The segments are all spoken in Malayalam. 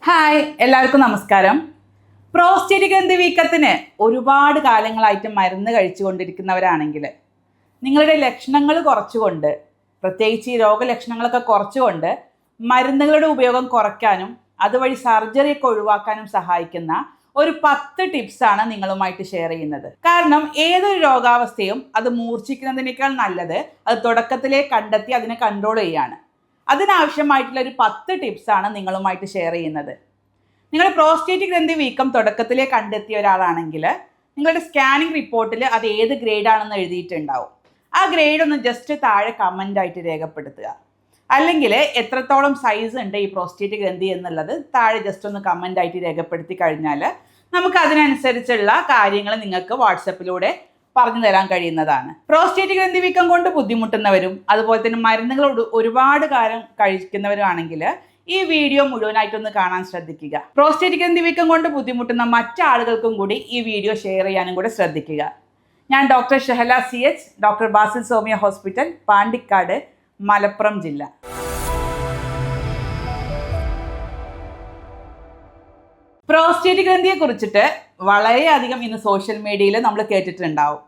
ഹായ്, എല്ലാവർക്കും നമസ്കാരം. പ്രോസ്റ്റേറ്റ് ഗ്രന്ഥി വീക്കത്തിന് ഒരുപാട് കാലങ്ങളായിട്ട് മരുന്ന് കഴിച്ചുകൊണ്ടിരിക്കുന്നവരാണെങ്കിൽ നിങ്ങളുടെ ലക്ഷണങ്ങൾ കുറച്ചുകൊണ്ട്, പ്രത്യേകിച്ച് ഈ രോഗലക്ഷണങ്ങളൊക്കെ കുറച്ചുകൊണ്ട് മരുന്നുകളുടെ ഉപയോഗം കുറയ്ക്കാനും അതുവഴി സർജറിയൊക്കെ ഒഴിവാക്കാനും സഹായിക്കുന്ന ഒരു 10 ടിപ്സാണ് നിങ്ങളുമായിട്ട് ഷെയർ ചെയ്യുന്നത്. കാരണം ഏതൊരു രോഗാവസ്ഥയും അത് മൂർച്ഛിക്കുന്നതിനേക്കാൾ നല്ലത് അത് തുടക്കത്തിലേ കണ്ടെത്തി അതിനെ കൺട്രോൾ ചെയ്യാണ്. അതിനാവശ്യമായിട്ടുള്ള ഒരു 10 ടിപ്സാണ് നിങ്ങളുമായിട്ട് ഷെയർ ചെയ്യുന്നത്. നിങ്ങൾ പ്രോസ്റ്റേറ്റ് ഗ്രന്ഥി വീക്കം തുടക്കത്തിലേ കണ്ടെത്തിയ ഒരാളാണെങ്കിൽ നിങ്ങളുടെ സ്കാനിങ് റിപ്പോർട്ടിൽ അത് ഏത് ഗ്രേഡാണെന്ന് എഴുതിയിട്ടുണ്ടാവും. ആ ഗ്രേഡ് ഒന്ന് ജസ്റ്റ് താഴെ കമൻ്റായിട്ട് രേഖപ്പെടുത്തുക. അല്ലെങ്കിൽ എത്രത്തോളം സൈസ് ഉണ്ട് ഈ പ്രോസ്റ്റേറ്റ് ഗ്രന്ഥി എന്നുള്ളത് താഴെ ജസ്റ്റ് ഒന്ന് കമൻ്റായിട്ട് രേഖപ്പെടുത്തി കഴിഞ്ഞാൽ നമുക്ക് അതിനനുസരിച്ചുള്ള കാര്യങ്ങൾ നിങ്ങൾക്ക് വാട്സപ്പിലൂടെ പറഞ്ഞു തരാൻ കഴിയുന്നതാണ്. പ്രോസ്റ്റേറ്റ് ഗ്രന്ഥി വീക്കം കൊണ്ട് ബുദ്ധിമുട്ടുന്നവരും അതുപോലെ തന്നെ മരുന്നുകൾ ഒരുപാട് കാലം കഴിക്കുന്നവരുമാണെങ്കിൽ ഈ വീഡിയോ മുഴുവനായിട്ടൊന്ന് കാണാൻ ശ്രദ്ധിക്കുക. പ്രോസ്റ്റേറ്റ് ഗ്രന്ഥി വീക്കം കൊണ്ട് ബുദ്ധിമുട്ടുന്ന മറ്റാളുകൾക്കും കൂടി ഈ വീഡിയോ ഷെയർ ചെയ്യാനും കൂടെ ശ്രദ്ധിക്കുക. ഞാൻ doctor Shahala CH, doctor Basil Somiya hospital, Pandikkad, Malappuram ജില്ല. പ്രോസ്റ്റേറ്റ് ഗ്രന്ഥിയെ കുറിച്ചിട്ട് വളരെയധികം ഇന്ന് സോഷ്യൽ മീഡിയയിൽ നമ്മൾ കേട്ടിട്ടുണ്ടാവും.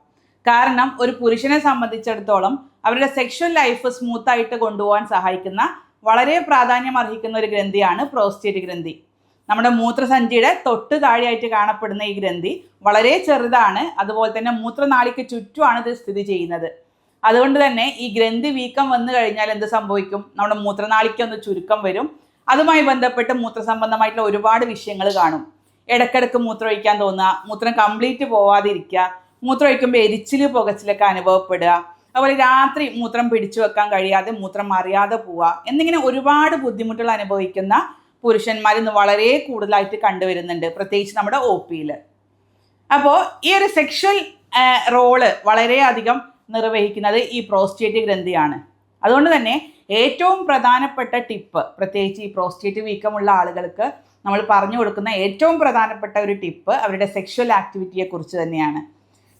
കാരണം ഒരു പുരുഷനെ സംബന്ധിച്ചിടത്തോളം അവരുടെ സെക്ഷൽ ലൈഫ് സ്മൂത്തായിട്ട് കൊണ്ടുപോകാൻ സഹായിക്കുന്ന വളരെ പ്രാധാന്യം അർഹിക്കുന്ന ഒരു ഗ്രന്ഥിയാണ് പ്രോസ്റ്റേറ്റ് ഗ്രന്ഥി. നമ്മുടെ മൂത്രസഞ്ചിയുടെ തൊട്ട് താഴെയായിട്ട് കാണപ്പെടുന്ന ഈ ഗ്രന്ഥി വളരെ ചെറുതാണ്. അതുപോലെ തന്നെ മൂത്രനാളിക്ക് ചുറ്റുമാണ് ഇത് സ്ഥിതി ചെയ്യുന്നത്. അതുകൊണ്ട് തന്നെ ഈ ഗ്രന്ഥി വീക്കം വന്നു കഴിഞ്ഞാൽ എന്ത് സംഭവിക്കും? നമ്മുടെ മൂത്രനാളിക്ക് ഒന്ന് ചുരുക്കം വരും. അതുമായി ബന്ധപ്പെട്ട് മൂത്രസംബന്ധമായിട്ടുള്ള ഒരുപാട് വിഷയങ്ങൾ കാണും. ഇടയ്ക്കിടയ്ക്ക് മൂത്രമൊഴിക്കാൻ തോന്നുക, മൂത്രം കംപ്ലീറ്റ് പോവാതിരിക്കുക, മൂത്രമൊഴിക്കുമ്പോൾ എരിച്ചിൽ പുകച്ചിലൊക്കെ അനുഭവപ്പെടുക, അതുപോലെ രാത്രി മൂത്രം പിടിച്ചു വെക്കാൻ കഴിയാതെ മൂത്രം അറിയാതെ പോവുക എന്നിങ്ങനെ ഒരുപാട് ബുദ്ധിമുട്ടുകൾ അനുഭവിക്കുന്ന പുരുഷന്മാർ ഇന്ന് വളരെ കൂടുതലായിട്ട് കണ്ടുവരുന്നുണ്ട്, പ്രത്യേകിച്ച് നമ്മുടെ OP-യിൽ. അപ്പോൾ ഈ ഒരു സെക്ഷൽ റോള് വളരെയധികം നിർവഹിക്കുന്നത് ഈ പ്രോസ്റ്റേറ്റ് ഗ്രന്ഥിയാണ്. അതുകൊണ്ട് തന്നെ ഏറ്റവും പ്രധാനപ്പെട്ട ടിപ്പ്, പ്രത്യേകിച്ച് ഈ പ്രോസ്റ്റേറ്റ് വീക്കമുള്ള ആളുകൾക്ക് നമ്മൾ പറഞ്ഞു കൊടുക്കുന്ന ഏറ്റവും പ്രധാനപ്പെട്ട ഒരു ടിപ്പ് അവരുടെ സെക്ഷൽ ആക്ടിവിറ്റിയെ കുറിച്ച് തന്നെയാണ്.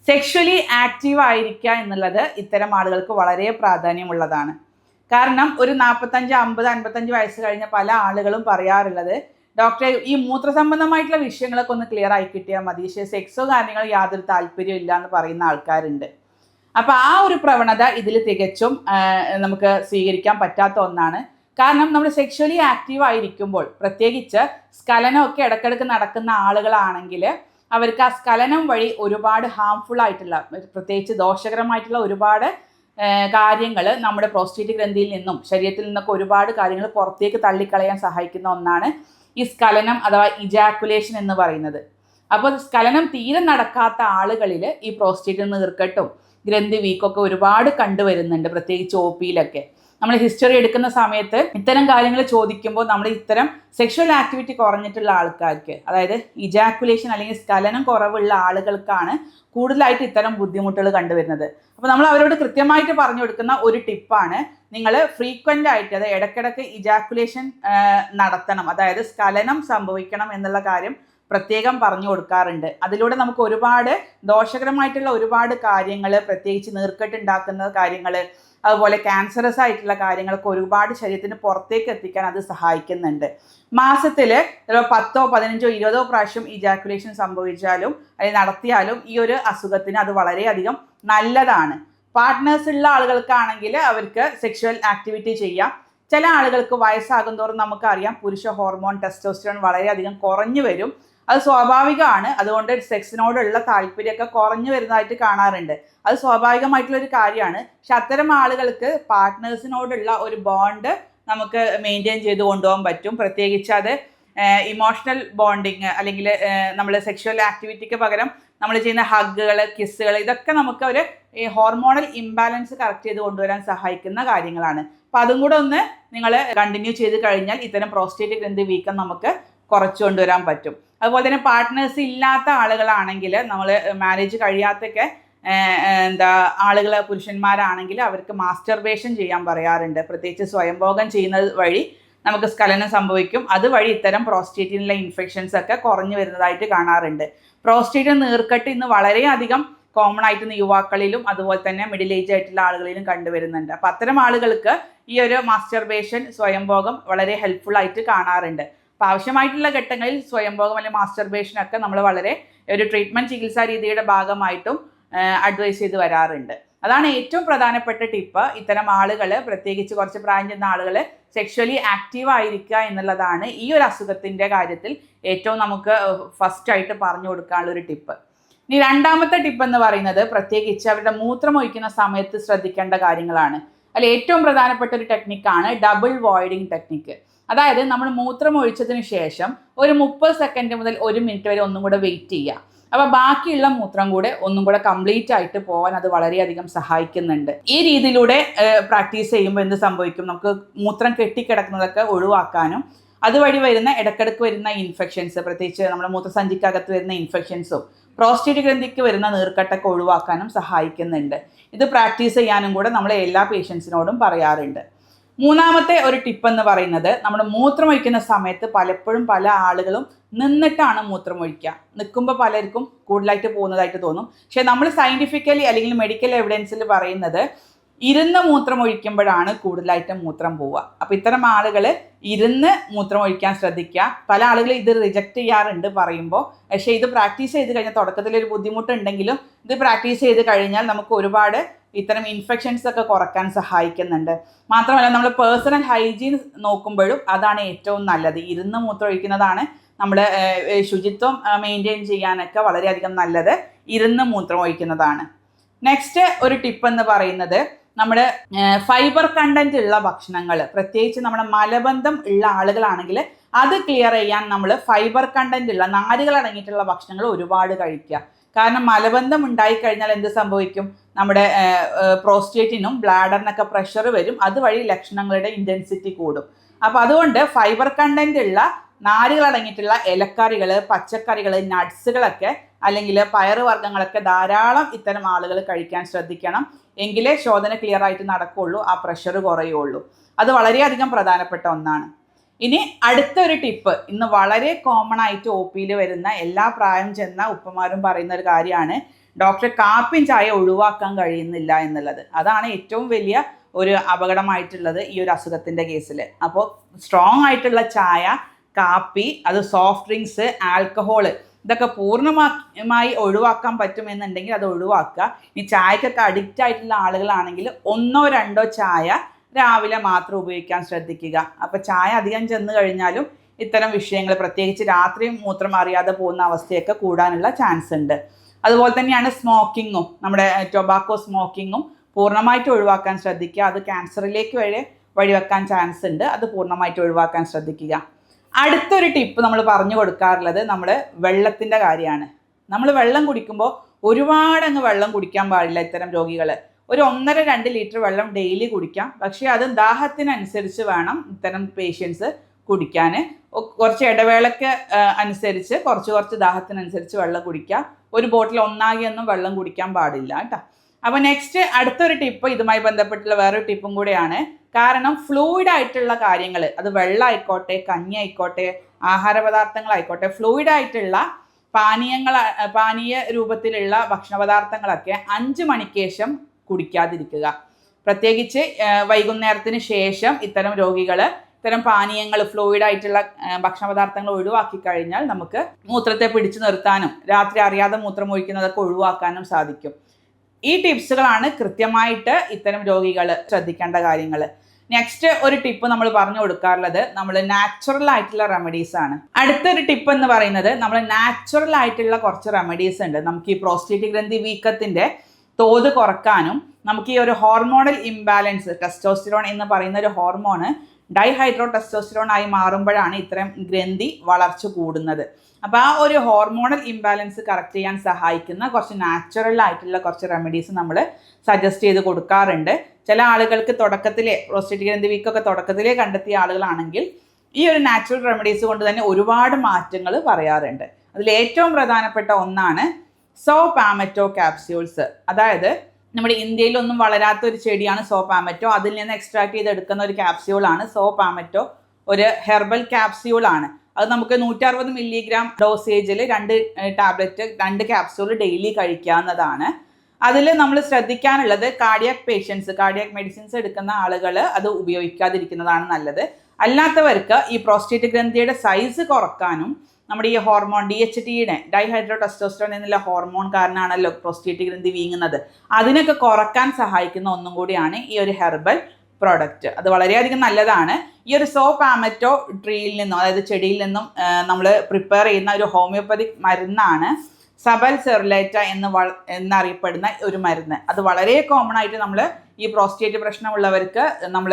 സെക്ഷലി ആക്റ്റീവ് ആയിരിക്കുക എന്നുള്ളത് ഇത്തരം ആളുകൾക്ക് വളരെ പ്രാധാന്യമുള്ളതാണ്. കാരണം ഒരു 45, 50, 55 വയസ്സ് കഴിഞ്ഞ പല ആളുകളും പറയാറുള്ളത്, ഡോക്ടറെ ഈ മൂത്രസംബന്ധമായിട്ടുള്ള വിഷയങ്ങളൊക്കെ ഒന്ന് ക്ലിയർ ആയി കിട്ടിയാൽ മതി, പക്ഷേ സെക്സോ കാര്യങ്ങളോ യാതൊരു താല്പര്യം ഇല്ല എന്ന് പറയുന്ന ആൾക്കാരുണ്ട്. അപ്പോൾ ആ ഒരു പ്രവണത ഇതിൽ തികച്ചും നമുക്ക് സ്വീകരിക്കാൻ പറ്റാത്ത ഒന്നാണ്. കാരണം നമ്മൾ സെക്ഷലി ആക്റ്റീവ് ആയിരിക്കുമ്പോൾ, പ്രത്യേകിച്ച് സ്ഖലനമൊക്കെ ഇടയ്ക്കിടയ്ക്ക് നടക്കുന്ന ആളുകളാണെങ്കിൽ അവർക്ക് ആ സ്ഖലനം വഴി ഒരുപാട് ഹാംഫുൾ ആയിട്ടുള്ള, പ്രത്യേകിച്ച് ദോഷകരമായിട്ടുള്ള ഒരുപാട് കാര്യങ്ങൾ നമ്മുടെ പ്രോസ്റ്റേറ്റ് ഗ്രന്ഥിയിൽ നിന്നും ശരീരത്തിൽ നിന്നൊക്കെ ഒരുപാട് കാര്യങ്ങൾ പുറത്തേക്ക് തള്ളിക്കളയാൻ സഹായിക്കുന്ന ഒന്നാണ് ഈ സ്ഖലനം അഥവാ ഇജാക്കുലേഷൻ എന്ന് പറയുന്നത്. അപ്പോൾ സ്ഖലനം തീരെ നടക്കാത്ത ആളുകളിൽ ഈ പ്രോസ്റ്റേറ്റ് നീർക്കെട്ടും ഗ്രന്ഥി വീക്കൊക്കെ ഒരുപാട് കണ്ടുവരുന്നുണ്ട്, പ്രത്യേകിച്ച് OP-യിലൊക്കെ. നമ്മൾ ഹിസ്റ്ററി എടുക്കുന്ന സമയത്ത് ഇത്തരം കാര്യങ്ങൾ ചോദിക്കുമ്പോൾ നമ്മൾ ഇത്തരം സെക്ഷൽ ആക്ടിവിറ്റി കുറഞ്ഞിട്ടുള്ള ആൾക്കാർക്ക്, അതായത് ഇജാക്കുലേഷൻ അല്ലെങ്കിൽ സ്ഖലനം കുറവുള്ള ആളുകൾക്കാണ് കൂടുതലായിട്ട് ഇത്തരം ബുദ്ധിമുട്ടുകൾ കണ്ടുവരുന്നത്. അപ്പോൾ നമ്മൾ അവരോട് കൃത്യമായിട്ട് പറഞ്ഞു കൊടുക്കുന്ന ഒരു ടിപ്പാണ്, നിങ്ങൾ ഫ്രീക്വൻ്റ് ആയിട്ട്, അത് ഇടയ്ക്കിടയ്ക്ക് ഇജാക്കുലേഷൻ നടത്തണം, അതായത് സ്ഖലനം സംഭവിക്കണം എന്നുള്ള കാര്യം പ്രത്യേകം പറഞ്ഞു കൊടുക്കാറുണ്ട്. അതിലൂടെ നമുക്ക് ഒരുപാട് ദോഷകരമായിട്ടുള്ള ഒരുപാട് കാര്യങ്ങൾ, പ്രത്യേകിച്ച് നീർക്കെട്ടുണ്ടാക്കുന്ന കാര്യങ്ങൾ, അതുപോലെ ക്യാൻസറസ് ആയിട്ടുള്ള കാര്യങ്ങളൊക്കെ ഒരുപാട് ശരീരത്തിന് പുറത്തേക്ക് എത്തിക്കാൻ അത് സഹായിക്കുന്നുണ്ട്. മാസത്തിൽ 10, 15, 20 പ്രാവശ്യം ഇജാക്കുലേഷൻ സംഭവിച്ചാലും അല്ലെങ്കിൽ നടത്തിയാലും ഈ ഒരു അസുഖത്തിന് അത് വളരെയധികം നല്ലതാണ്. പാർട്ട്നേഴ്സ് ഉള്ള ആളുകൾക്കാണെങ്കിൽ അവർക്ക് സെക്ഷൽ ആക്ടിവിറ്റി ചെയ്യാം. ചില ആളുകൾക്ക് വയസ്സാകും തോറും നമുക്കറിയാം പുരുഷ ഹോർമോൺ ടെസ്റ്റോസ്റ്ററോൺ വളരെയധികം കുറഞ്ഞു വരും. അത് സ്വാഭാവികമാണ്. അതുകൊണ്ട് സെക്സിനോടുള്ള താല്പര്യമൊക്കെ കുറഞ്ഞു വരുന്നതായിട്ട് കാണാറുണ്ട്. അത് സ്വാഭാവികമായിട്ടുള്ളൊരു കാര്യമാണ്. പക്ഷെ അത്തരം ആളുകൾക്ക് പാർട്ട്നേഴ്സിനോടുള്ള ഒരു ബോണ്ട് നമുക്ക് മെയിൻറ്റെയിൻ ചെയ്ത് കൊണ്ടുപോകാൻ പറ്റും. പ്രത്യേകിച്ച് അത് ഇമോഷണൽ ബോണ്ടിങ് അല്ലെങ്കിൽ നമ്മൾ സെക്ഷൽ ആക്ടിവിറ്റിക്ക് പകരം നമ്മൾ ചെയ്യുന്ന ഹഗ്ഗുകൾ, കിസ്സുകൾ, ഇതൊക്കെ നമുക്ക് ഒരു ഹോർമോണൽ ഇംബാലൻസ് കറക്റ്റ് ചെയ്ത് കൊണ്ടുവരാൻ സഹായിക്കുന്ന കാര്യങ്ങളാണ്. അപ്പം അതും കൂടെ ഒന്ന് നിങ്ങൾ കണ്ടിന്യൂ ചെയ്ത് കഴിഞ്ഞാൽ ഇത്തരം പ്രോസ്റ്റേറ്റ് ഗ്രന്ഥി വീക്കം നമുക്ക് കുറച്ചു കൊണ്ടുവരാൻ പറ്റും. അതുപോലെ തന്നെ പാർട്ട്നേഴ്സ് ഇല്ലാത്ത ആളുകളാണെങ്കിൽ, നമ്മൾ മാരേജ് കഴിയാത്തൊക്കെ ആളുകൾ, പുരുഷന്മാരാണെങ്കിൽ അവർക്ക് മാസ്റ്റർബേഷൻ ചെയ്യാൻ പറയാറുണ്ട്. പ്രത്യേകിച്ച് സ്വയംഭോഗം ചെയ്യുന്നത് വഴി നമുക്ക് സ്ഖലനം സംഭവിക്കും. അതുവഴി ഇത്തരം പ്രോസ്റ്റേറ്റിനുള്ള ഇൻഫെക്ഷൻസ് ഒക്കെ കുറഞ്ഞു വരുന്നതായിട്ട് കാണാറുണ്ട്. പ്രോസ്റ്റേറ്റ് നീർക്കെട്ട് ഇന്ന് വളരെയധികം കോമൺ ആയിട്ട് യുവാക്കളിലും അതുപോലെ തന്നെ മിഡിൽ ഏജ് ആയിട്ടുള്ള ആളുകളിലും കണ്ടുവരുന്നുണ്ട്. അപ്പോൾ അത്തരം ആളുകൾക്ക് ഈ ഒരു മാസ്റ്റർബേഷൻ, സ്വയംഭോഗം വളരെ ഹെൽപ്ഫുൾ ആയിട്ട് കാണാറുണ്ട്. അപ്പോൾ ആവശ്യമായിട്ടുള്ള ഘട്ടങ്ങളിൽ സ്വയംഭോഗം അല്ലെങ്കിൽ മാസ്റ്റർബേഷനൊക്കെ നമ്മൾ വളരെ ഒരു ട്രീറ്റ്മെൻറ്റ് ചികിത്സാ രീതിയുടെ ഭാഗമായിട്ടും അഡ്വൈസ് ചെയ്ത് വരാറുണ്ട്. അതാണ് ഏറ്റവും പ്രധാനപ്പെട്ട ടിപ്പ്. ഇത്തരം ആളുകൾ, പ്രത്യേകിച്ച് കുറച്ച് പ്രായം ചെന്ന ആളുകൾ സെക്ഷലി ആക്റ്റീവ് ആയിരിക്കുക എന്നുള്ളതാണ് ഈ ഒരു അസുഖത്തിൻ്റെ കാര്യത്തിൽ ഏറ്റവും നമുക്ക് ഫസ്റ്റായിട്ട് പറഞ്ഞു കൊടുക്കാനുള്ള ഒരു ടിപ്പ്. ഇനി രണ്ടാമത്തെ ടിപ്പ് എന്ന് പറയുന്നത് പ്രത്യേകിച്ച് അവരുടെ മൂത്രം ഒഴിക്കുന്ന സമയത്ത് ശ്രദ്ധിക്കേണ്ട കാര്യങ്ങളാണ്. അതിൽ ഏറ്റവും പ്രധാനപ്പെട്ട ഒരു ടെക്നിക്കാണ് ഡബിൾ വോയിഡിങ് ടെക്നിക്ക്. അതായത് നമ്മൾ മൂത്രം ഒഴിച്ചതിന് ശേഷം ഒരു 30 സെക്കൻഡ് മുതൽ 1 മിനിറ്റ് വരെ ഒന്നും കൂടെ വെയിറ്റ് ചെയ്യുക. അപ്പോൾ ബാക്കിയുള്ള മൂത്രം കൂടെ ഒന്നും കൂടെ കംപ്ലീറ്റ് ആയിട്ട് പോകാൻ അത് വളരെയധികം സഹായിക്കുന്നുണ്ട്. ഈ രീതിയിലൂടെ പ്രാക്ടീസ് ചെയ്യുമ്പോൾ എന്ത് സംഭവിക്കും, നമുക്ക് മൂത്രം കെട്ടിക്കിടക്കുന്നതൊക്കെ ഒഴിവാക്കാനും അതുവഴി വരുന്ന ഇടക്കിടക്ക് വരുന്ന ഇൻഫെക്ഷൻസ്, പ്രത്യേകിച്ച് നമ്മുടെ മൂത്രസഞ്ചിക്കകത്ത് വരുന്ന ഇൻഫെക്ഷൻസും പ്രോസ്റ്റേറ്റ് ഗ്രന്ഥിക്ക് വരുന്ന നീർക്കെട്ടൊക്കെ ഒഴിവാക്കാനും സഹായിക്കുന്നുണ്ട്. ഇത് പ്രാക്ടീസ് ചെയ്യാനും കൂടെ നമ്മൾ എല്ലാ പേഷ്യൻസിനോടും പറയാറുണ്ട്. മൂന്നാമത്തെ ഒരു ടിപ്പ് എന്ന് പറയുന്നത്, നമ്മൾ മൂത്രമൊഴിക്കുന്ന സമയത്ത് പലപ്പോഴും പല ആളുകളും നിന്നിട്ടാണ് മൂത്രമൊഴിക്കുക. നിൽക്കുമ്പോൾ പലർക്കും കൂടുതലായിട്ട് പോകുന്നതായിട്ട് തോന്നും. പക്ഷേ നമ്മൾ സയൻറ്റിഫിക്കലി അല്ലെങ്കിൽ മെഡിക്കൽ എവിഡൻസിൽ പറയുന്നത് ഇരുന്ന് മൂത്രമൊഴിക്കുമ്പോഴാണ് കൂടുതലായിട്ട് മൂത്രം പോവുക. അപ്പോൾ ഇത്തരം ആളുകൾ ഇരുന്ന് മൂത്രമൊഴിക്കാൻ ശ്രദ്ധിക്കുക. പല ആളുകളും ഇത് റിജക്റ്റ് ചെയ്യാറുണ്ട് പറയുമ്പോൾ. പക്ഷേ ഇത് പ്രാക്ടീസ് ചെയ്ത് കഴിഞ്ഞാൽ തുടക്കത്തിലൊരു ബുദ്ധിമുട്ടുണ്ടെങ്കിലും ഇത് പ്രാക്ടീസ് ചെയ്ത് കഴിഞ്ഞാൽ നമുക്ക് ഒരുപാട് ഇത്തരം ഇൻഫെക്ഷൻസ് ഒക്കെ കുറയ്ക്കാൻ സഹായിക്കുന്നുണ്ട്. മാത്രമല്ല നമ്മൾ പേഴ്സണൽ ഹൈജീൻ നോക്കുമ്പോഴും അതാണ് ഏറ്റവും നല്ലത്. ഇരുന്ന് മൂത്രമൊഴിക്കുന്നതാണ് നമ്മൾ ശുചിത്വം മെയിൻറ്റെയിൻ ചെയ്യാനൊക്കെ വളരെയധികം നല്ലത് ഇരുന്ന് മൂത്രമൊഴിക്കുന്നതാണ്. നെക്സ്റ്റ് ഒരു ടിപ്പ് എന്ന് പറയുന്നത്, നമ്മുടെ ഫൈബർ കണ്ടന്റ് ഉള്ള ഭക്ഷണങ്ങൾ, പ്രത്യേകിച്ച് നമ്മുടെ മലബന്ധം ഉള്ള ആളുകളാണെങ്കിൽ അത് ക്ലിയർ ചെയ്യാൻ നമ്മൾ ഫൈബർ കണ്ടന്റ് ഉള്ള നാരുകൾ അടങ്ങിയിട്ടുള്ള ഭക്ഷണങ്ങൾ ഒരുപാട് കഴിക്കുക. കാരണം മലബന്ധം ഉണ്ടായിക്കഴിഞ്ഞാൽ എന്ത് സംഭവിക്കും, നമ്മുടെ പ്രോസ്റ്റേറ്റിനും ബ്ലാഡറിനൊക്കെ പ്രഷർ വരും. അതുവഴി ലക്ഷണങ്ങളുടെ ഇൻറ്റൻസിറ്റി കൂടും. അപ്പോൾ അതുകൊണ്ട് ഫൈബർ കണ്ടന്റ് ഉള്ള നാരുകൾ അടങ്ങിയിട്ടുള്ള ഇലക്കറികൾ, പച്ചക്കറികൾ, നട്ട്സുകളൊക്കെ അല്ലെങ്കിൽ പയറുവർഗ്ഗങ്ങളൊക്കെ ധാരാളം ഇത്തരം ആളുകൾ കഴിക്കാൻ ശ്രദ്ധിക്കണം. എങ്കിലേ ശോധന ക്ലിയർ ആയിട്ട് നടക്കുകയുള്ളൂ, ആ പ്രഷർ കുറയുള്ളൂ. അത് വളരെയധികം പ്രധാനപ്പെട്ട ഒന്നാണ്. ഇനി അടുത്തൊരു ടിപ്പ്, ഇന്ന് വളരെ കോമൺ ആയിട്ട് ഒ പിയിൽ വരുന്ന എല്ലാ പ്രായം ചെന്ന ഉപ്പമാരും പറയുന്ന ഒരു കാര്യമാണ്, ഡോക്ടറെ കാപ്പിയും ചായ ഒഴിവാക്കാൻ കഴിയുന്നില്ല എന്നുള്ളത്. അതാണ് ഏറ്റവും വലിയ ഒരു അപകടമായിട്ടുള്ളത് ഈ ഒരു അസുഖത്തിൻ്റെ കേസിൽ. അപ്പോൾ സ്ട്രോങ് ആയിട്ടുള്ള ചായ, കാപ്പി, അത് സോഫ്റ്റ് ഡ്രിങ്ക്സ്, ആൽക്കഹോള്, ഇതൊക്കെ പൂർണ്ണമായി ഒഴിവാക്കാൻ പറ്റുമെന്നുണ്ടെങ്കിൽ അത് ഒഴിവാക്കുക. ഈ ചായക്കൊക്കെ അഡിക്റ്റ് ആയിട്ടുള്ള ആളുകളാണെങ്കിൽ 1 or 2 ചായ രാവിലെ മാത്രം ഉപയോഗിക്കാൻ ശ്രദ്ധിക്കുക. അപ്പോൾ ചായ അധികം ചെന്ന് കഴിഞ്ഞാലും ഇത്തരം വിഷയങ്ങൾ, പ്രത്യേകിച്ച് രാത്രി മൂത്രം അറിയാതെ പോകുന്ന അവസ്ഥയൊക്കെ കൂടാനുള്ള ചാൻസ് ഉണ്ട്. അതുപോലെ തന്നെയാണ് സ്മോക്കിങ്ങും, നമ്മുടെ ടൊബാക്കോ സ്മോക്കിങ്ങും പൂർണ്ണമായിട്ട് ഒഴിവാക്കാൻ ശ്രദ്ധിക്കുക. അത് ക്യാൻസറിലേക്ക് വഴിവെക്കാൻ ചാൻസ് ഉണ്ട്. അത് പൂർണ്ണമായിട്ട് ഒഴിവാക്കാൻ ശ്രദ്ധിക്കുക. അടുത്തൊരു ടിപ്പ് നമ്മൾ പറഞ്ഞു കൊടുക്കാറുള്ളത് നമ്മൾ വെള്ളത്തിൻ്റെ കാര്യമാണ്. നമ്മൾ വെള്ളം കുടിക്കുമ്പോൾ ഒരുപാട് അങ്ങ് വെള്ളം കുടിക്കാൻ പാടില്ല. ഇത്തരം രോഗികൾ ഒരു 1.5-2 ലിറ്റർ വെള്ളം ഡെയിലി കുടിക്കാം. പക്ഷേ അത് ദാഹത്തിനനുസരിച്ച് വേണം ഇത്തരം പേഷ്യൻസ് കുടിക്കാൻ. കുറച്ച് ഇടവേളയ്ക്ക് അനുസരിച്ച് കുറച്ച് ദാഹത്തിനനുസരിച്ച് വെള്ളം കുടിക്കുക. ഒരു ബോട്ടിൽ ഒന്നാകിയൊന്നും വെള്ളം കുടിക്കാൻ പാടില്ല കേട്ടോ. അപ്പോൾ നെക്സ്റ്റ് അടുത്തൊരു ടിപ്പ് ഇതുമായി ബന്ധപ്പെട്ടുള്ള വേറൊരു ടിപ്പും കൂടെയാണ്. കാരണം ഫ്ലൂയിഡ് ആയിട്ടുള്ള കാര്യങ്ങൾ, അത് വെള്ളം ആയിക്കോട്ടെ, കഞ്ഞി ആയിക്കോട്ടെ, ആഹാര പദാർത്ഥങ്ങളായിക്കോട്ടെ, ഫ്ലൂയിഡ് ആയിട്ടുള്ള പാനീയ രൂപത്തിലുള്ള ഭക്ഷണ പദാർത്ഥങ്ങളൊക്കെ 5 മണിക്ക് ശേഷം കുടിക്കാതിരിക്കുക. പ്രത്യേകിച്ച് വൈകുന്നേരത്തിന് ശേഷം ഇത്തരം രോഗികൾ ഇത്തരം പാനീയങ്ങൾ, ഫ്ലൂയിഡ് ആയിട്ടുള്ള ഭക്ഷണ പദാർത്ഥങ്ങൾ ഒഴിവാക്കി കഴിഞ്ഞാൽ നമുക്ക് മൂത്രത്തെ പിടിച്ചു നിർത്താനും രാത്രി അറിയാതെ മൂത്രം ഒഴിക്കുന്നതൊക്കെ ഒഴിവാക്കാനും സാധിക്കും. ഈ ടിപ്സുകളാണ് കൃത്യമായിട്ട് ഇത്തരം രോഗികൾ ശ്രദ്ധിക്കേണ്ട കാര്യങ്ങൾ. നെക്സ്റ്റ് ഒരു ടിപ്പ് നമ്മൾ പറഞ്ഞു കൊടുക്കാറുള്ളത് നമ്മൾ നാച്ചുറൽ ആയിട്ടുള്ള റെമഡീസ് ആണ്. അടുത്തൊരു ടിപ്പ് എന്ന് പറയുന്നത്, നമ്മൾ നാച്ചുറൽ ആയിട്ടുള്ള കുറച്ച് റെമഡീസ് ഉണ്ട്. നമുക്ക് ഈ പ്രോസ്റ്റേറ്റ് ഗ്രന്ഥി വീക്കത്തിൻ്റെ തോത് കുറക്കാനും, നമുക്ക് ഈ ഒരു ഹോർമോണൽ ഇംബാലൻസ്, ടെസ്റ്റോസ്റ്റിറോൺ എന്ന് പറയുന്ന ഒരു ഹോർമോണ് ഡൈഹൈഡ്രോ ടെസ്റ്റോസ്റ്റിറോൺ ആയി മാറുമ്പോഴാണ് ഇത്തരം ഗ്രന്ഥി വളർച്ച കൂടുന്നത്. അപ്പോൾ ആ ഒരു ഹോർമോണൽ ഇംബാലൻസ് കറക്റ്റ് ചെയ്യാൻ സഹായിക്കുന്ന കുറച്ച് നാച്ചുറൽ ആയിട്ടുള്ള കുറച്ച് റെമഡീസ് നമ്മൾ സജസ്റ്റ് ചെയ്ത് കൊടുക്കാറുണ്ട്. ചില ആളുകൾക്ക് തുടക്കത്തിലെ പ്രോസ്റ്റേറ്റ് ഗ്രന്ഥി വീക്കൊക്കെ തുടക്കത്തിലേ കണ്ടെത്തിയ ആളുകളാണെങ്കിൽ ഈ ഒരു നാച്ചുറൽ റെമഡീസ് കൊണ്ട് തന്നെ ഒരുപാട് മാറ്റങ്ങൾ പറയാറുണ്ട്. അതിൽ ഏറ്റവും പ്രധാനപ്പെട്ട ഒന്നാണ് സോപാമറ്റോ ക്യാപ്സ്യൂൾസ്. അതായത് നമ്മുടെ ഇന്ത്യയിലൊന്നും വളരാത്ത ഒരു ചെടിയാണ് സോപാമറ്റോ. അതിൽ നിന്ന് എക്സ്ട്രാക്ട് ചെയ്തെടുക്കുന്ന ഒരു ക്യാപ്സ്യൂളാണ് സോപാമറ്റോ. ഒരു ഹെർബൽ ക്യാപ്സ്യൂളാണ്. അത് നമുക്ക് 160 മില്ലിഗ്രാം ഡോസേജിൽ 2 ടാബ്ലറ്റ് 2 ക്യാപ്സ്യൂൾ ഡെയിലി കഴിക്കാവുന്നതാണ്. അതിൽ നമ്മൾ ശ്രദ്ധിക്കാനുള്ളത് കാർഡിയാക് മെഡിസിൻസ് എടുക്കുന്ന ആളുകൾ അത് ഉപയോഗിക്കാതിരിക്കുന്നതാണ് നല്ലത്. അല്ലാത്തവർക്ക് ഈ പ്രോസ്റ്റേറ്റ് ഗ്രന്ഥിയുടെ സൈസ് കുറക്കാനും നമ്മുടെ ഈ ഹോർമോൺ DHT ഡൈഹൈഡ്രോ ടെസ്റ്റോസ്റ്ററോൺ എന്നുള്ള ഹോർമോൺ കാരണമാണല്ലോ പ്രോസ്റ്റേറ്റ് ഗ്രന്ഥി വീങ്ങുന്നത്. അതിനൊക്കെ കുറക്കാൻ സഹായിക്കുന്ന ഒന്നും കൂടിയാണ് ഈ ഒരു ഹെർബൽ പ്രോഡക്റ്റ്. അത് വളരെയധികം നല്ലതാണ്. ഈ ഒരു സോപ്പാമറ്റോ ട്രീയിൽ നിന്നും, അതായത് ചെടിയിൽ നിന്നും നമ്മൾ പ്രിപ്പയർ ചെയ്യുന്ന ഒരു ഹോമിയോപ്പതിക് മരുന്നാണ് സബൽ സെറുലേറ്റ എന്നറിയപ്പെടുന്ന ഒരു മരുന്ന്. അത് വളരെ കോമൺ ആയിട്ട് നമ്മൾ ഈ പ്രോസ്റ്റേറ്റ് പ്രശ്നമുള്ളവർക്ക് നമ്മൾ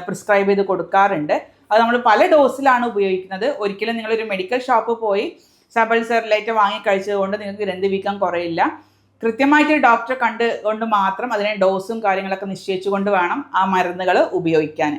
പ്രിസ്ക്രൈബ് ചെയ്ത് കൊടുക്കാറുണ്ട്. അത് നമ്മൾ പല ഡോസിലാണ് ഉപയോഗിക്കുന്നത്. ഒരിക്കലും നിങ്ങളൊരു മെഡിക്കൽ ഷോപ്പ് പോയി സബൽ സെറുലേറ്റ വാങ്ങി കഴിച്ചതുകൊണ്ട് നിങ്ങൾക്ക് ഗ്രന്ഥി വീക്കം കുറയില്ല. കൃത്യമായിട്ട് ഡോക്ടറെ കണ്ടുകൊണ്ട് മാത്രം അതിനെ ഡോസും കാര്യങ്ങളൊക്കെ നിശ്ചയിച്ചുകൊണ്ട് വേണം ആ മരുന്നുകൾ ഉപയോഗിക്കാൻ.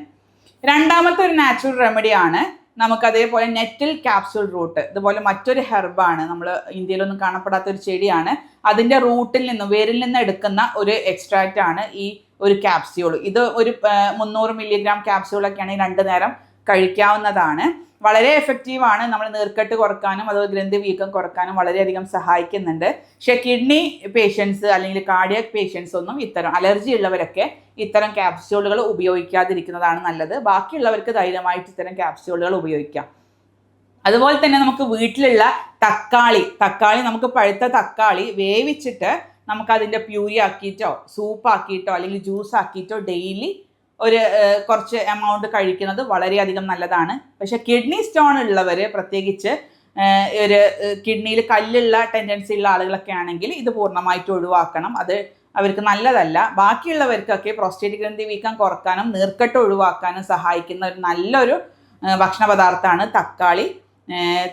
രണ്ടാമത്തെ ഒരു നാച്ചുറൽ റെമഡിയാണ് നമുക്ക് അതേപോലെ നെറ്റിൽ ക്യാപ്സ്യൂൾ റൂട്ട്. ഇതുപോലെ മറ്റൊരു ഹെർബാണ്, നമ്മൾ ഇന്ത്യയിലൊന്നും കാണപ്പെടാത്ത ഒരു ചെടിയാണ്. അതിൻ്റെ റൂട്ടിൽ നിന്നും, വേരിൽ നിന്ന് എടുക്കുന്ന ഒരു എക്സ്ട്രാക്റ്റ് ആണ് ഈ ഒരു ക്യാപ്സ്യൂൾ. ഇത് ഒരു 300 മില്ലിഗ്രാം ക്യാപ്സ്യൂളൊക്കെയാണെങ്കിൽ 2 നേരം കഴിക്കാവുന്നതാണ്. വളരെ എഫക്റ്റീവാണ്. നമ്മൾ നീർക്കെട്ട് കുറക്കാനും അതുപോലെ ഗ്രന്ഥി വീക്കം കുറക്കാനും വളരെയധികം സഹായിക്കുന്നുണ്ട്. പക്ഷേ കിഡ്നി പേഷ്യൻസ് അല്ലെങ്കിൽ കാർഡിയാക് പേഷ്യൻസ് ഒന്നും ഇത്തരം അലർജി ഉള്ളവരൊക്കെ ഇത്തരം ക്യാപ്സ്യൂളുകൾ ഉപയോഗിക്കാതിരിക്കുന്നതാണ് നല്ലത്. ബാക്കിയുള്ളവർക്ക് ധൈര്യമായിട്ട് ഇത്തരം ക്യാപ്സ്യൂളുകൾ ഉപയോഗിക്കാം. അതുപോലെ തന്നെ നമുക്ക് വീട്ടിലുള്ള തക്കാളി നമുക്ക് പഴുത്ത തക്കാളി വേവിച്ചിട്ട് നമുക്കതിൻ്റെ പ്യൂരി ആക്കിയിട്ടോ സൂപ്പാക്കിയിട്ടോ അല്ലെങ്കിൽ ജ്യൂസ് ആക്കിയിട്ടോ ഡെയിലി ഒരു കുറച്ച് എമൗണ്ട് കഴിക്കുന്നത് വളരെയധികം നല്ലതാണ്. പക്ഷേ കിഡ്നി സ്റ്റോൺ ഉള്ളവർ, പ്രത്യേകിച്ച് ഒരു കിഡ്നിയിൽ കല്ലുള്ള ടെൻഡൻസി ഉള്ള ആളുകളൊക്കെ ആണെങ്കിൽ ഇത് പൂർണ്ണമായിട്ട് ഒഴിവാക്കണം. അത് അവർക്ക് നല്ലതല്ല. ബാക്കിയുള്ളവർക്കൊക്കെ പ്രോസ്റ്റേറ്റ് ഗ്രന്ഥി വീക്കം കുറക്കാനും നീർക്കെട്ട് ഒഴിവാക്കാനും സഹായിക്കുന്ന ഒരു നല്ലൊരു ഭക്ഷണ പദാർത്ഥമാണ് തക്കാളി.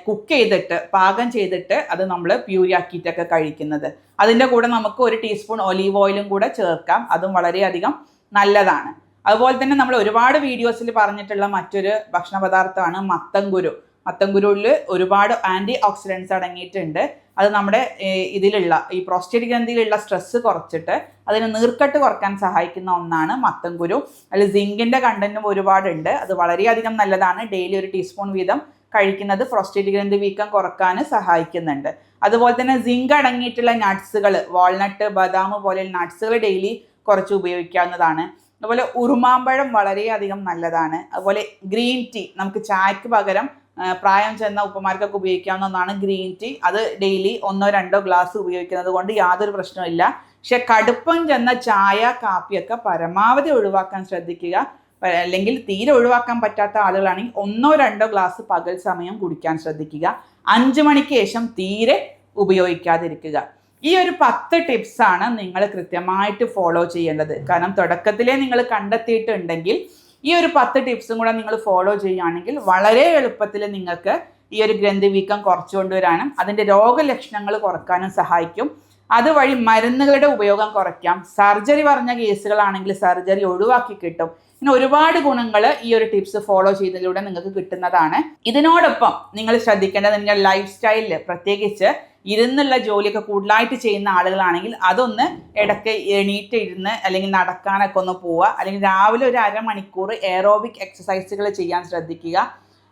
കുക്ക് ചെയ്തിട്ട്, പാകം ചെയ്തിട്ട് അത് നമ്മൾ പ്യൂരിയാക്കിയിട്ടൊക്കെ കഴിക്കുന്നത്. അതിൻ്റെ കൂടെ നമുക്ക് 1 ടീസ്പൂൺ ഒലീവ് ഓയിലും കൂടെ ചേർക്കാം. അതും വളരെയധികം നല്ലതാണ്. അതുപോലെ തന്നെ നമ്മൾ ഒരുപാട് വീഡിയോസിൽ പറഞ്ഞിട്ടുള്ള മറ്റൊരു ഭക്ഷണ പദാർത്ഥമാണ് മത്തംകുരുവിൽ ഒരുപാട് ആൻറ്റി ഓക്സിഡൻസ് അടങ്ങിയിട്ടുണ്ട്. അത് നമ്മുടെ ഇതിലുള്ള ഈ പ്രോസ്റ്റേറ്റ് ഗ്രന്ഥിയിലുള്ള സ്ട്രെസ്സ് കുറച്ചിട്ട് അതിന് നീർക്കെട്ട് കുറക്കാൻ സഹായിക്കുന്ന ഒന്നാണ് മത്തംകുരു. അതിൽ സിങ്കിൻ്റെ കണ്ടന്റും ഒരുപാടുണ്ട്. അത് വളരെയധികം നല്ലതാണ്. ഡെയിലി 1 ടീസ്പൂൺ വീതം കഴിക്കുന്നത് പ്രോസ്റ്റേറ്റ് ഗ്രന്ഥി വീക്കം കുറക്കാൻ സഹായിക്കുന്നുണ്ട്. അതുപോലെ തന്നെ സിങ്ക് അടങ്ങിയിട്ടുള്ള നട്ട്സുകൾ, വാൾനട്ട്, ബദാം പോലെയുള്ള നട്ട്സുകൾ ഡെയിലി കുറച്ച് ഉപയോഗിക്കാവുന്നതാണ്. അതുപോലെ ഉറുമാമ്പഴം വളരെയധികം നല്ലതാണ്. അതുപോലെ ഗ്രീൻ ടീ, നമുക്ക് ചായക്ക് പകരം പ്രായം ചെന്ന ഉപ്പമാർക്കൊക്കെ ഉപയോഗിക്കാവുന്ന ഒന്നാണ് ഗ്രീൻ ടീ. അത് ഡെയിലി 1-2 ഗ്ലാസ് ഉപയോഗിക്കുന്നത് കൊണ്ട് യാതൊരു പ്രശ്നമില്ല. പക്ഷെ കടുപ്പം ചെന്ന ചായ, കാപ്പിയൊക്കെ പരമാവധി ഒഴിവാക്കാൻ ശ്രദ്ധിക്കുക. അല്ലെങ്കിൽ തീരെ ഒഴിവാക്കാൻ പറ്റാത്ത ആളുകളാണെങ്കിൽ 1-2 ഗ്ലാസ് പകൽ സമയം കുടിക്കാൻ ശ്രദ്ധിക്കുക. 5 മണിക്ക് ശേഷം തീരെ ഉപയോഗിക്കാതിരിക്കുക. ഈ ഒരു 10 ടിപ്സാണ് നിങ്ങൾ കൃത്യമായിട്ട് ഫോളോ ചെയ്യേണ്ടത്. കാരണം തുടക്കത്തിലേ നിങ്ങൾ കണ്ടെത്തിയിട്ടുണ്ടെങ്കിൽ ഈ ഒരു 10 ടിപ്സും കൂടെ നിങ്ങൾ ഫോളോ ചെയ്യുകയാണെങ്കിൽ വളരെ എളുപ്പത്തിൽ നിങ്ങൾക്ക് ഈ ഒരു ഗ്രന്ഥി വീക്കം കുറച്ചു കൊണ്ടുവരാനും അതിൻ്റെ രോഗലക്ഷണങ്ങൾ കുറക്കാനും സഹായിക്കും. അതുവഴി മരുന്നുകളുടെ ഉപയോഗം കുറയ്ക്കാം. സർജറി പറഞ്ഞ കേസുകളാണെങ്കിൽ സർജറി ഒഴിവാക്കി കിട്ടും. ഇങ്ങനെ ഒരുപാട് ഗുണങ്ങൾ ഈ ഒരു ടിപ്സ് ഫോളോ ചെയ്യുന്നതിലൂടെ നിങ്ങൾക്ക് കിട്ടുന്നതാണ്. ഇതിനോടൊപ്പം നിങ്ങൾ ശ്രദ്ധിക്കേണ്ടത് നിങ്ങളുടെ ലൈഫ് സ്റ്റൈലിൽ, പ്രത്യേകിച്ച് ഇരുന്നുള്ള ജോലിയൊക്കെ കൂടുതലായിട്ട് ചെയ്യുന്ന ആളുകളാണെങ്കിൽ അതൊന്ന് ഇടയ്ക്ക് എണീറ്റ് ഇരുന്ന് അല്ലെങ്കിൽ നടക്കാനൊക്കെ ഒന്ന് പോവുക. അല്ലെങ്കിൽ രാവിലെ ഒരു അരമണിക്കൂർ എയറോബിക് എക്സസൈസുകൾ ചെയ്യാൻ ശ്രദ്ധിക്കുക.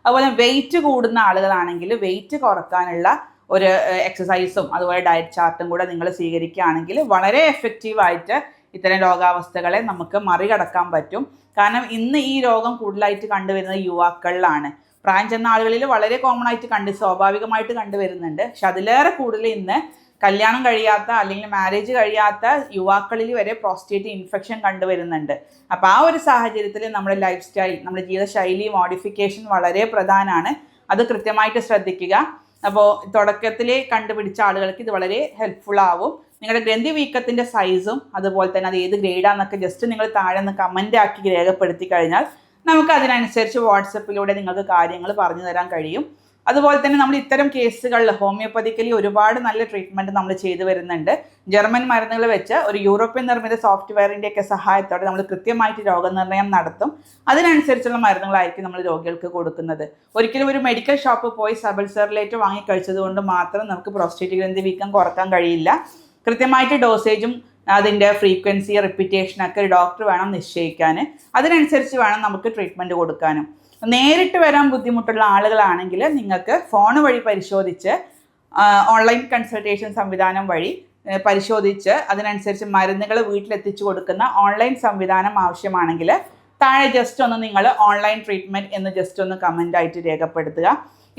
അതുപോലെ വെയിറ്റ് കൂടുന്ന ആളുകളാണെങ്കിൽ വെയിറ്റ് കുറക്കാനുള്ള ഒരു എക്സസൈസും അതുപോലെ ഡയറ്റ് ചാർട്ടും കൂടെ നിങ്ങൾ സ്വീകരിക്കുകയാണെങ്കിൽ വളരെ എഫക്റ്റീവായിട്ട് ഇത്തരം രോഗാവസ്ഥകളെ നമുക്ക് മറികടക്കാൻ പറ്റും. കാരണം ഇന്ന് ഈ രോഗം കൂടുതലായിട്ട് കണ്ടുവരുന്നത് യുവാക്കളിലാണ്. പ്രായം ചെന്ന ആളുകളിൽ വളരെ കോമൺ ആയിട്ട് സ്വാഭാവികമായിട്ട് കണ്ടുവരുന്നുണ്ട്. പക്ഷെ അതിലേറെ കൂടുതൽ ഇന്ന് കല്യാണം കഴിയാത്ത അല്ലെങ്കിൽ മാരേജ് കഴിയാത്ത യുവാക്കളിൽ വരെ പ്രോസ്റ്റേറ്റ് ഇൻഫെക്ഷൻ കണ്ടുവരുന്നുണ്ട്. അപ്പോൾ ആ ഒരു സാഹചര്യത്തിൽ നമ്മുടെ ലൈഫ് സ്റ്റൈൽ, നമ്മുടെ ജീവിതശൈലി മോഡിഫിക്കേഷൻ വളരെ പ്രധാനമാണ്. അത് കൃത്യമായിട്ട് ശ്രദ്ധിക്കുക. അപ്പോൾ തുടക്കത്തിൽ കണ്ടുപിടിച്ച ആളുകൾക്ക് ഇത് വളരെ ഹെൽപ്ഫുൾ ആവും. നിങ്ങളുടെ ഗ്രന്ഥി വീക്കത്തിൻ്റെ സൈസും അതുപോലെ തന്നെ അത് ഏത് ഗ്രേഡാന്നൊക്കെ ജസ്റ്റ് നിങ്ങൾ താഴെ നിന്ന് കമൻ്റ് ആക്കി രേഖപ്പെടുത്തി കഴിഞ്ഞാൽ നമുക്ക് അതിനനുസരിച്ച് വാട്സപ്പിലൂടെ നിങ്ങൾക്ക് കാര്യങ്ങൾ പറഞ്ഞു തരാൻ കഴിയും. അതുപോലെ തന്നെ നമ്മൾ ഇത്തരം കേസുകളിൽ ഹോമിയോപ്പതിക്കലി ഒരുപാട് നല്ല ട്രീറ്റ്മെൻറ്റ് നമ്മൾ ചെയ്തു വരുന്നുണ്ട്. ജർമ്മൻ മരുന്നുകൾ വെച്ച് ഒരു യൂറോപ്യൻ നിർമ്മിത സോഫ്റ്റ്വെയറിൻ്റെയൊക്കെ സഹായത്തോടെ നമ്മൾ കൃത്യമായിട്ട് രോഗനിർണയം നടത്തും. അതിനനുസരിച്ചുള്ള മരുന്നുകളായിരിക്കും നമ്മൾ രോഗികൾക്ക് കൊടുക്കുന്നത്. ഒരിക്കലും ഒരു മെഡിക്കൽ ഷോപ്പ് പോയി സബൽ സെറുലേറ്റ് വാങ്ങി കഴിച്ചത് കൊണ്ട് മാത്രം നമുക്ക് പ്രോസ്റ്റേറ്റ് ഗ്രന്ഥി വീക്കം കുറക്കാൻ കഴിയില്ല. കൃത്യമായിട്ട് ഡോസേജും അതിൻ്റെ ഫ്രീക്വൻസി, റിപ്പീറ്റേഷനൊക്കെ ഡോക്ടർ വേണം നിശ്ചയിക്കാൻ. അതിനനുസരിച്ച് വേണം നമുക്ക് ട്രീറ്റ്മെൻറ്റ് കൊടുക്കാനും. നേരിട്ട് വരാൻ ബുദ്ധിമുട്ടുള്ള ആളുകളാണെങ്കിൽ നിങ്ങൾക്ക് ഫോൺ വഴി പരിശോധിച്ച് ഓൺലൈൻ കൺസൾട്ടേഷൻ സംവിധാനം വഴി പരിശോധിച്ച് അതിനനുസരിച്ച് മരുന്നുകൾ വീട്ടിലെത്തിച്ചു കൊടുക്കുന്ന ഓൺലൈൻ സംവിധാനം ആവശ്യമാണെങ്കിൽ താഴെ ജസ്റ്റ് ഒന്ന് നിങ്ങൾ ഓൺലൈൻ ട്രീറ്റ്മെൻറ്റ് എന്ന് ജസ്റ്റ് ഒന്ന് കമൻ്റ് ആയിട്ട് രേഖപ്പെടുത്തുക.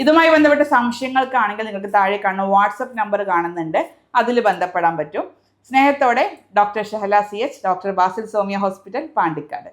ഇതുമായി ബന്ധപ്പെട്ട സംശയങ്ങൾക്കാണെങ്കിൽ നിങ്ങൾക്ക് താഴെ കാണുന്ന വാട്സപ്പ് നമ്പർ കാണുന്നുണ്ട്, അതിൽ ബന്ധപ്പെടാൻ പറ്റും. സ്നേഹത്തോടെ doctor Shahala CH, doctor Basil Somiya hospital, Pandikkad.